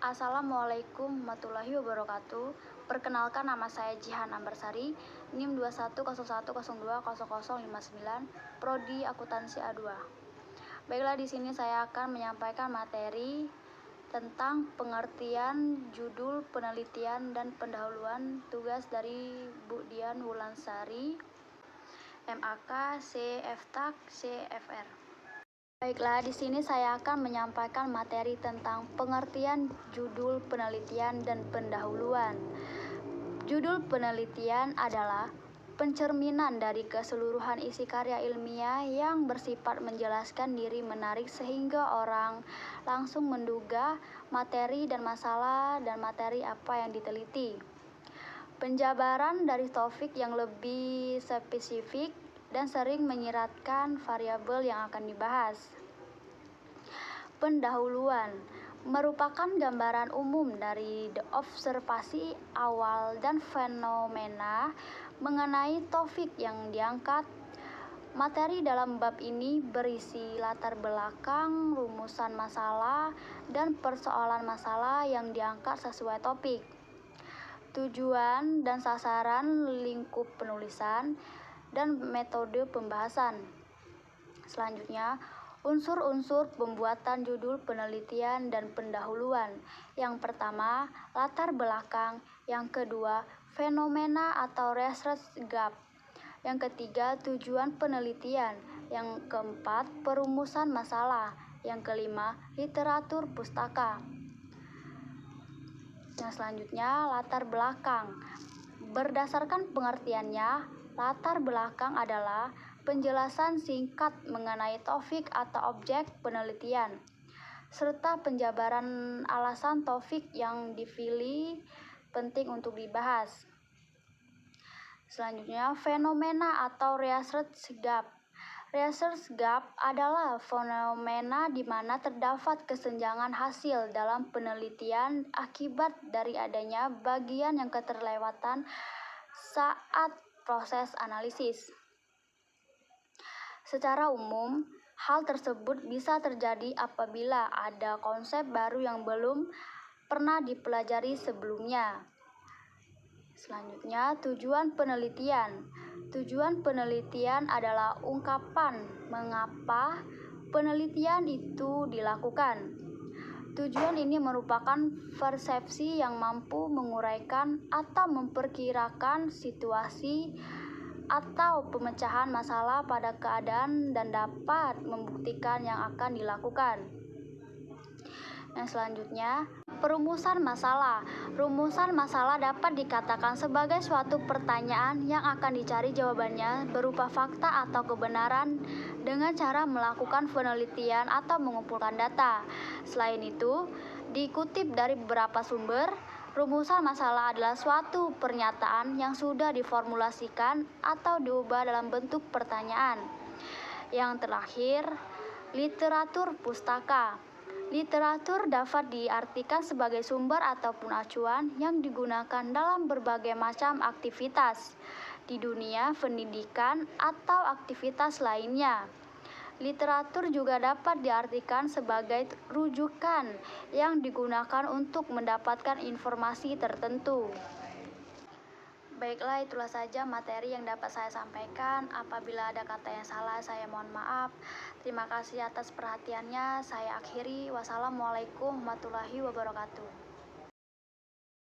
Assalamualaikum warahmatullahi wabarakatuh. Perkenalkan, nama saya Jihan Ambersari, NIM 2101020059, Prodi Akuntansi A2. Baiklah, di sini saya akan menyampaikan materi tentang pengertian judul penelitian dan pendahuluan tugas dari Bu Dian Wulansari, MAK, CFTAK, CFR. Baiklah, di sini saya akan menyampaikan materi tentang pengertian judul penelitian dan pendahuluan. Judul penelitian adalah pencerminan dari keseluruhan isi karya ilmiah yang bersifat menjelaskan diri menarik sehingga orang langsung menduga materi dan masalah dan materi apa yang diteliti. Penjabaran dari topik yang lebih spesifik dan sering menyiratkan variabel yang akan dibahas. Pendahuluan merupakan gambaran umum dari observasi awal dan fenomena mengenai topik yang diangkat. Materi dalam bab ini berisi latar belakang, rumusan masalah, dan persoalan masalah yang diangkat sesuai topik. Tujuan dan sasaran lingkup penulisan dan metode pembahasan. Selanjutnya, unsur-unsur pembuatan judul penelitian dan pendahuluan. Yang pertama, latar belakang. Yang kedua, fenomena atau research gap. Yang ketiga, tujuan penelitian. Yang keempat, perumusan masalah. Yang kelima, literatur pustaka. Yang selanjutnya, latar belakang. Berdasarkan pengertiannya, latar belakang adalah penjelasan singkat mengenai topik atau objek penelitian, serta penjabaran alasan topik yang dipilih penting untuk dibahas. Selanjutnya, fenomena atau research gap. Research gap adalah fenomena di mana terdapat kesenjangan hasil dalam penelitian akibat dari adanya bagian yang keterlewatan saat proses analisis. Secara umum, hal tersebut bisa terjadi apabila ada konsep baru yang belum pernah dipelajari sebelumnya. Selanjutnya, tujuan penelitian. Tujuan penelitian adalah ungkapan mengapa penelitian itu dilakukan. Tujuan ini merupakan persepsi yang mampu menguraikan atau memperkirakan situasi atau pemecahan masalah pada keadaan dan dapat membuktikan yang akan dilakukan. Yang selanjutnya, perumusan masalah. Rumusan masalah dapat dikatakan sebagai suatu pertanyaan yang akan dicari jawabannya berupa fakta atau kebenaran dengan cara melakukan penelitian atau mengumpulkan data. Selain itu, dikutip dari beberapa sumber, rumusan masalah adalah suatu pernyataan yang sudah diformulasikan atau diubah dalam bentuk pertanyaan. Yang terakhir, literatur pustaka. Literatur dapat diartikan sebagai sumber ataupun acuan yang digunakan dalam berbagai macam aktivitas di dunia pendidikan atau aktivitas lainnya. Literatur juga dapat diartikan sebagai rujukan yang digunakan untuk mendapatkan informasi tertentu. Baiklah, itulah saja materi yang dapat saya sampaikan. Apabila ada kata yang salah, saya mohon maaf. Terima kasih atas perhatiannya. Saya akhiri. Wassalamualaikum warahmatullahi wabarakatuh.